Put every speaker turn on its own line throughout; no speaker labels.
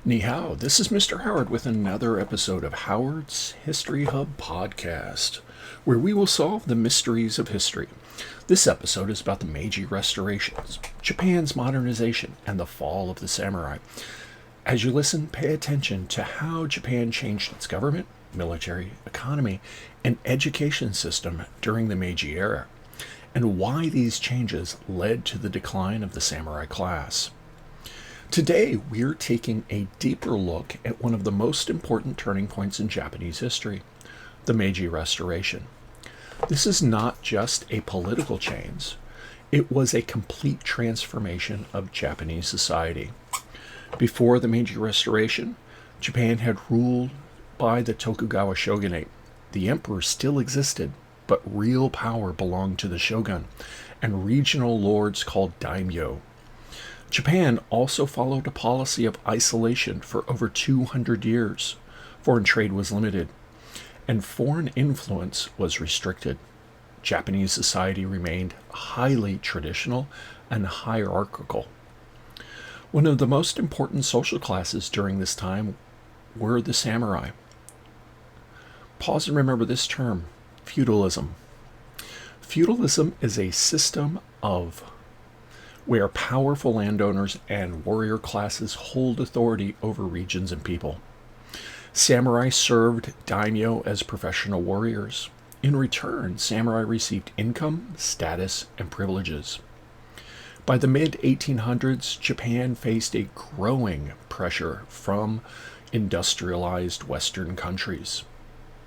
Ni hao, this is Mr. Howard with another episode of Howard's History Hub podcast, where we will solve the mysteries of history. This episode is about the Meiji Restoration, Japan's modernization, and the fall of the samurai. As you listen, pay attention to how Japan changed its government, military, economy, and education system during the Meiji Era, and why these changes led to the decline of the samurai class. Today, we're taking a deeper look at one of the most important turning points in Japanese history, the Meiji Restoration. This is not just a political change, it was a complete transformation of Japanese society. Before the Meiji Restoration, Japan had ruled by the Tokugawa shogunate. The emperor still existed, but real power belonged to the shogun and regional lords called daimyo. Japan also followed a policy of isolation for over 200 years. Foreign trade was limited, and foreign influence was restricted. Japanese society remained highly traditional and hierarchical. One of the most important social classes during this time were the samurai. Pause and remember this term, feudalism. Feudalism is a system of where powerful landowners and warrior classes hold authority over regions and people. Samurai served daimyo as professional warriors. In return, samurai received income, status, and privileges. By the mid-1800s, Japan faced a growing pressure from industrialized Western countries.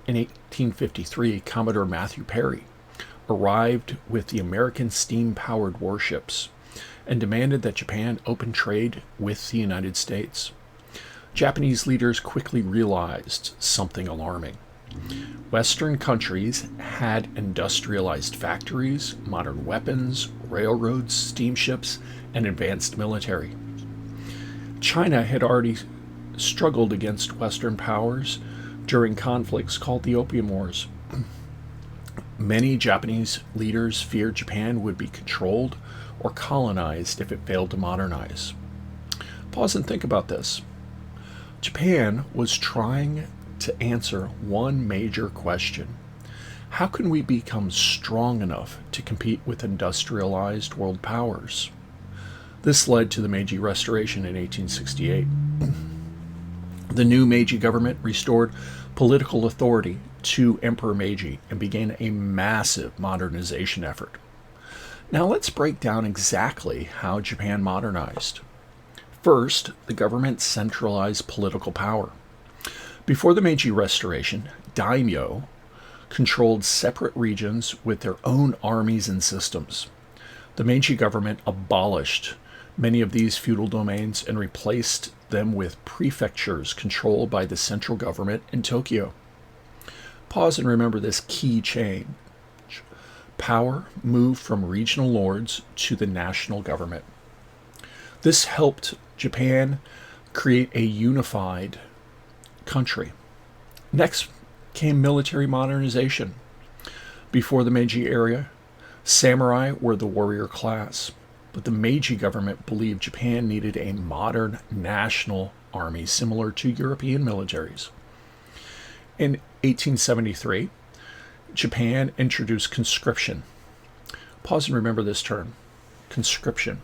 In 1853, Commodore Matthew Perry arrived with the American steam-powered warships and demanded that Japan open trade with the United States. Japanese leaders quickly realized something alarming. Western countries had industrialized factories, modern weapons, railroads, steamships, and advanced military. China had already struggled against Western powers during conflicts called the Opium Wars. Many Japanese leaders feared Japan would be controlled or colonized if it failed to modernize. Pause and think about this. Japan was trying to answer one major question. How can we become strong enough to compete with industrialized world powers? This led to the Meiji Restoration in 1868. The new Meiji government restored political authority to Emperor Meiji and began a massive modernization effort. Now let's break down exactly how Japan modernized. First, the government centralized political power. Before the Meiji Restoration, daimyo controlled separate regions with their own armies and systems. The Meiji government abolished many of these feudal domains and replaced them with prefectures controlled by the central government in Tokyo. Pause and remember this key change. Power moved from regional lords to the national government. This helped Japan create a unified country. Next came military modernization. Before the Meiji era, samurai were the warrior class, but the Meiji government believed Japan needed a modern national army similar to European militaries. In 1873, Japan introduced conscription. Pause and remember this term, conscription.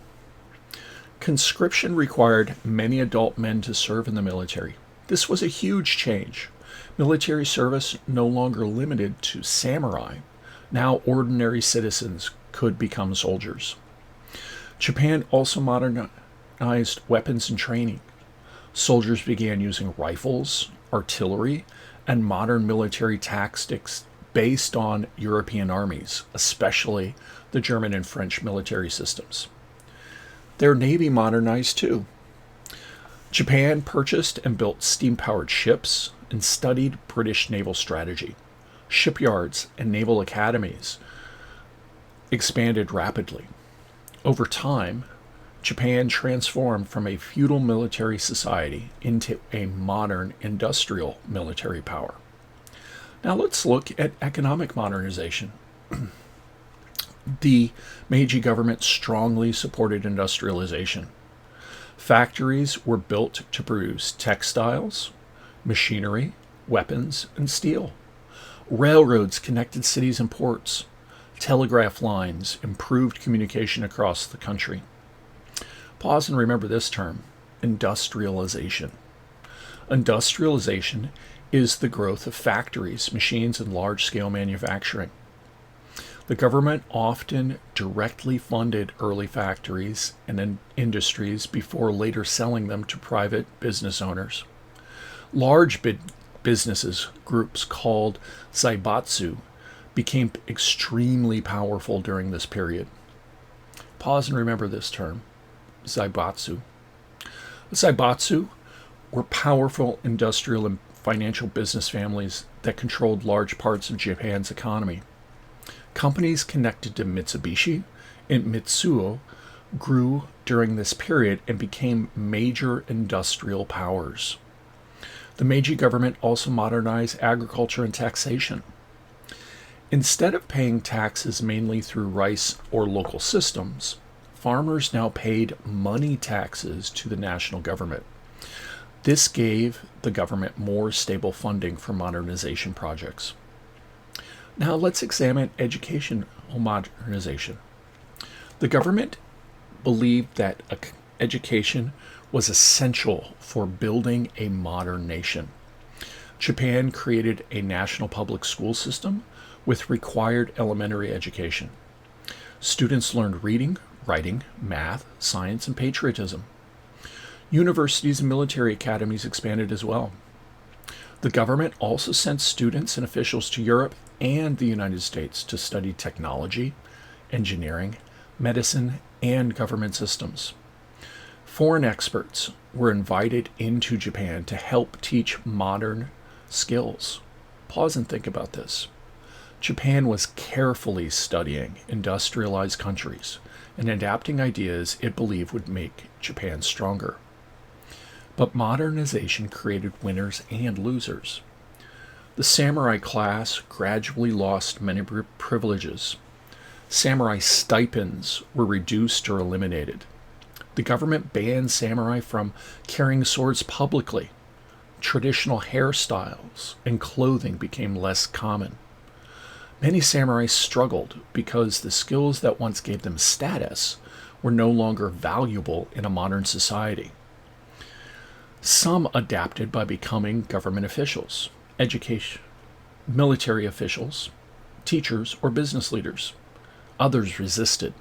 Conscription required many adult men to serve in the military. This was a huge change. Military service no longer limited to samurai. Now ordinary citizens could become soldiers. Japan also modernized weapons and training. Soldiers began using rifles, artillery, and modern military tactics based on European armies, especially the German and French military systems. Their navy modernized too. Japan purchased and built steam-powered ships and studied British naval strategy. Shipyards and naval academies expanded rapidly. Over time, Japan transformed from a feudal military society into a modern industrial military power. Now let's look at economic modernization. The Meiji government strongly supported industrialization. Factories were built to produce textiles, machinery, weapons, and steel. Railroads connected cities and ports. Telegraph lines improved communication across the country. Pause and remember this term, industrialization. Industrialization is the growth of factories, machines, and large-scale manufacturing. The government often directly funded early factories and industries before later selling them to private business owners. Large businesses groups called zaibatsu became extremely powerful during this period. Pause and remember this term, zaibatsu. Zaibatsu were powerful industrial and financial business families that controlled large parts of Japan's economy. Companies connected to Mitsubishi and Mitsuo grew during this period and became major industrial powers. The Meiji government also modernized agriculture and taxation. Instead of paying taxes mainly through rice or local systems, farmers now paid money taxes to the national government. This gave the government more stable funding for modernization projects. Now let's examine educational modernization. The government believed that education was essential for building a modern nation. Japan created a national public school system with required elementary education. Students learned reading, writing, math, science, and patriotism. Universities and military academies expanded as well. The government also sent students and officials to Europe and the United States to study technology, engineering, medicine, and government systems. Foreign experts were invited into Japan to help teach modern skills. Pause and think about this. Japan was carefully studying industrialized countries and adapting ideas it believed would make Japan stronger. But modernization created winners and losers. The samurai class gradually lost many privileges. Samurai stipends were reduced or eliminated. The government banned samurai from carrying swords publicly. Traditional hairstyles and clothing became less common. Many samurai struggled because the skills that once gave them status were no longer valuable in a modern society. Some adapted by becoming government officials, education, military officials, teachers, or business leaders. Others resisted.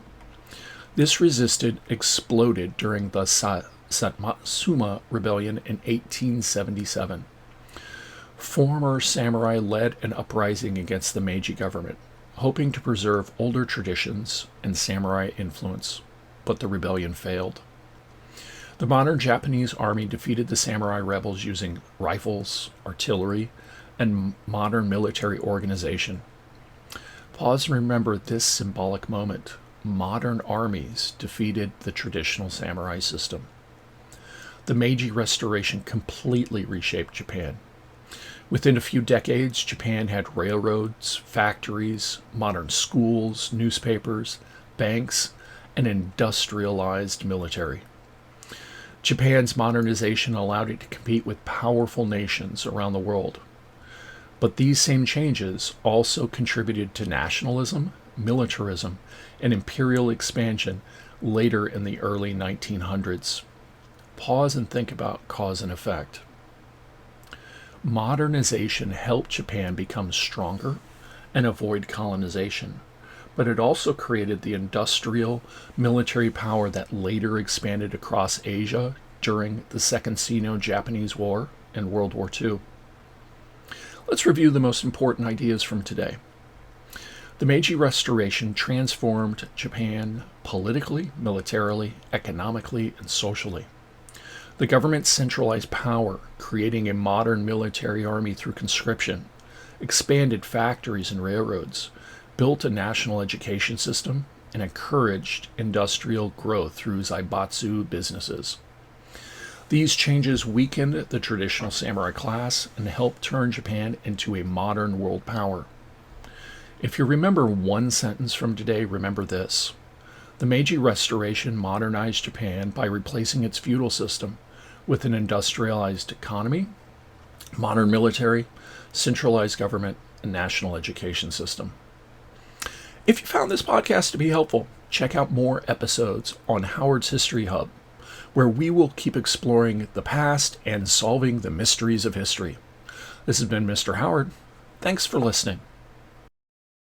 This resistance exploded during the Satsuma Rebellion in 1877. Former samurai led an uprising against the Meiji government, hoping to preserve older traditions and samurai influence, but the rebellion failed. The modern Japanese army defeated the samurai rebels using rifles, artillery, and modern military organization. Pause and remember this symbolic moment. Modern armies defeated the traditional samurai system. The Meiji Restoration completely reshaped Japan. Within a few decades, Japan had railroads, factories, modern schools, newspapers, banks, and industrialized military. Japan's modernization allowed it to compete with powerful nations around the world. But these same changes also contributed to nationalism, militarism, and imperial expansion later in the early 1900s. Pause and think about cause and effect. Modernization helped Japan become stronger and avoid colonization, but it also created the industrial military power that later expanded across Asia during the Second Sino-Japanese War and World War II. Let's review the most important ideas from today. The Meiji Restoration transformed Japan politically, militarily, economically, and socially. The government centralized power, creating a modern military army through conscription, expanded factories and railroads, built a national education system, and encouraged industrial growth through zaibatsu businesses. These changes weakened the traditional samurai class and helped turn Japan into a modern world power. If you remember one sentence from today, remember this. The Meiji Restoration modernized Japan by replacing its feudal system with an industrialized economy, modern military, centralized government, and national education system. If you found this podcast to be helpful, check out more episodes on Howard's History Hub, where we will keep exploring the past and solving the mysteries of history. This has been Mr. Howard. Thanks for listening.